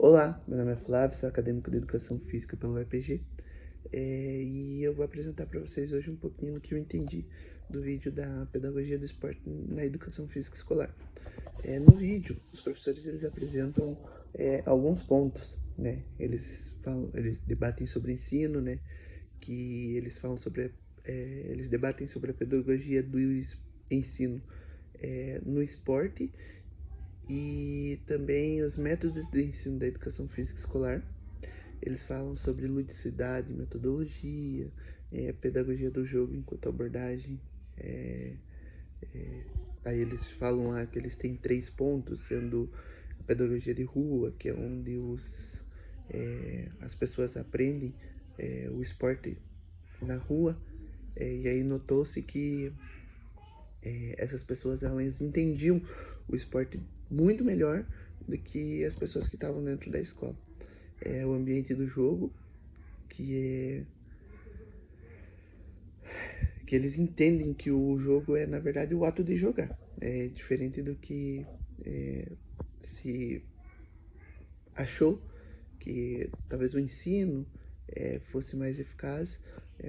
Olá, meu nome é Flávio, sou acadêmico de Educação Física pelo UEPG e eu vou apresentar para vocês hoje um pouquinho do que eu entendi do vídeo da Pedagogia do Esporte na Educação Física Escolar. No vídeo, os professores eles apresentam alguns pontos, né? Eles debatem sobre ensino, né? Que eles falam sobre, eles debatem sobre a pedagogia do ensino no esporte e também os métodos de ensino da educação física escolar. Eles falam sobre ludicidade, metodologia, pedagogia do jogo enquanto abordagem. Aí eles falam lá que eles têm 3 pontos, sendo a pedagogia de rua, que é onde as pessoas aprendem o esporte na rua. E aí notou-se que essas pessoas elas entendiam o esporte muito melhor do que as pessoas que estavam dentro da escola. O ambiente do jogo, que eles entendem que o jogo é, na verdade, o ato de jogar. É diferente do que se achou que talvez o ensino fosse mais eficaz.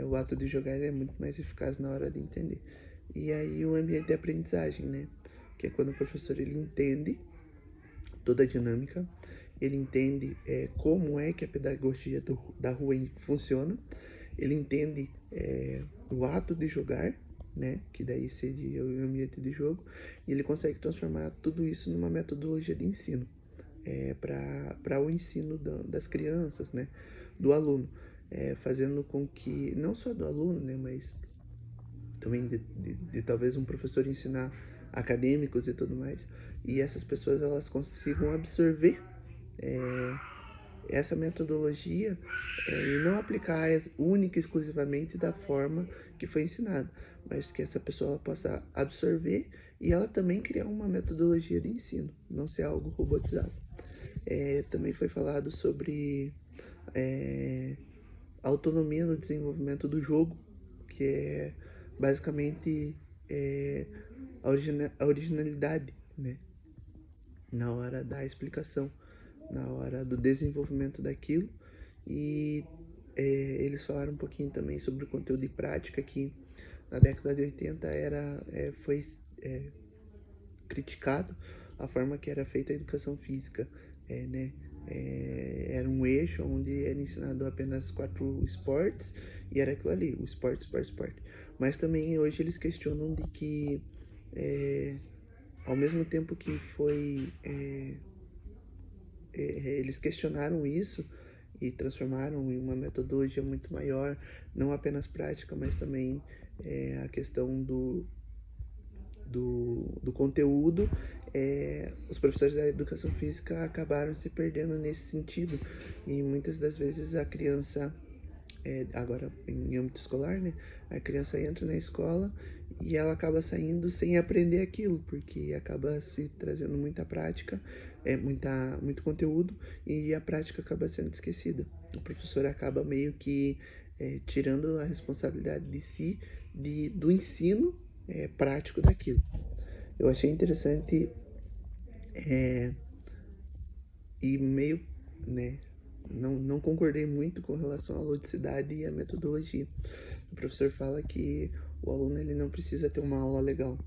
O ato de jogar é muito mais eficaz na hora de entender. E aí o ambiente de aprendizagem, né? Que é quando o professor ele entende toda a dinâmica, ele entende como é que a pedagogia da rua funciona, ele entende o ato de jogar, né, que daí seria o ambiente de jogo, e ele consegue transformar tudo isso numa metodologia de ensino, para o ensino das crianças, né, do aluno, fazendo com que, não só do aluno, né, mas também de talvez um professor ensinar acadêmicos e tudo mais, e essas pessoas elas consigam absorver essa metodologia e não aplicar única e exclusivamente da forma que foi ensinado, mas que essa pessoa ela possa absorver e ela também criar uma metodologia de ensino, não ser algo robotizado. Também foi falado sobre autonomia no desenvolvimento do jogo, que é basicamente a originalidade, né? Na hora da explicação, na hora do desenvolvimento daquilo. E eles falaram um pouquinho também sobre o conteúdo de prática, que na década de 80 foi criticado a forma que era feita a educação física, né? Era um eixo onde era ensinado apenas 4 esportes e era aquilo ali, o esporte, esporte, esporte. Mas também hoje eles questionam de que ao mesmo tempo que eles questionaram isso e transformaram em uma metodologia muito maior, não apenas prática, mas também a questão do conteúdo. Os professores da educação física acabaram se perdendo nesse sentido e muitas das vezes a criança, agora em âmbito escolar, né, a criança entra na escola e ela acaba saindo sem aprender aquilo, porque acaba se trazendo muita prática, muito conteúdo, e a prática acaba sendo esquecida. O professor acaba meio que tirando a responsabilidade de si, do ensino prático daquilo. Eu achei interessante e meio, né, não concordei muito com relação à ludicidade e à metodologia. O professor fala que o aluno ele não precisa ter uma aula legal,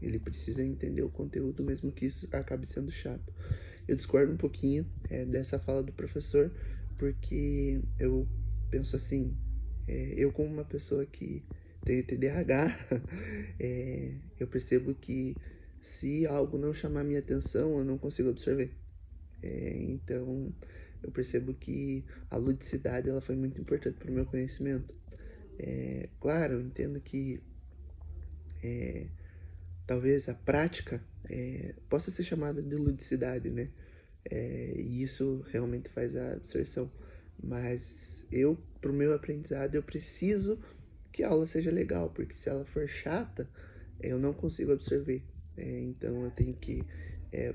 ele precisa entender o conteúdo, mesmo que isso acabe sendo chato. Eu discordo um pouquinho dessa fala do professor, porque eu penso assim, eu como uma pessoa que tem TDAH, eu percebo que se algo não chamar minha atenção, eu não consigo absorver. Então, eu percebo que a ludicidade ela foi muito importante para o meu conhecimento. Claro, eu entendo que talvez a prática possa ser chamada de ludicidade, né? E isso realmente faz a absorção. Mas para o meu aprendizado, eu preciso que a aula seja legal, porque se ela for chata, eu não consigo absorver. Então eu tenho que,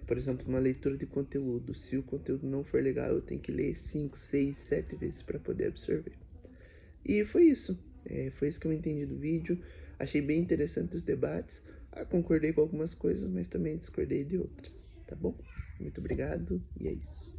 por exemplo, uma leitura de conteúdo. Se o conteúdo não for legal, eu tenho que ler 5, 6, 7 vezes para poder absorver. E foi isso. Foi isso que eu entendi do vídeo. Achei bem interessante os debates. Concordei com algumas coisas, mas também discordei de outras. Tá bom? Muito obrigado e é isso.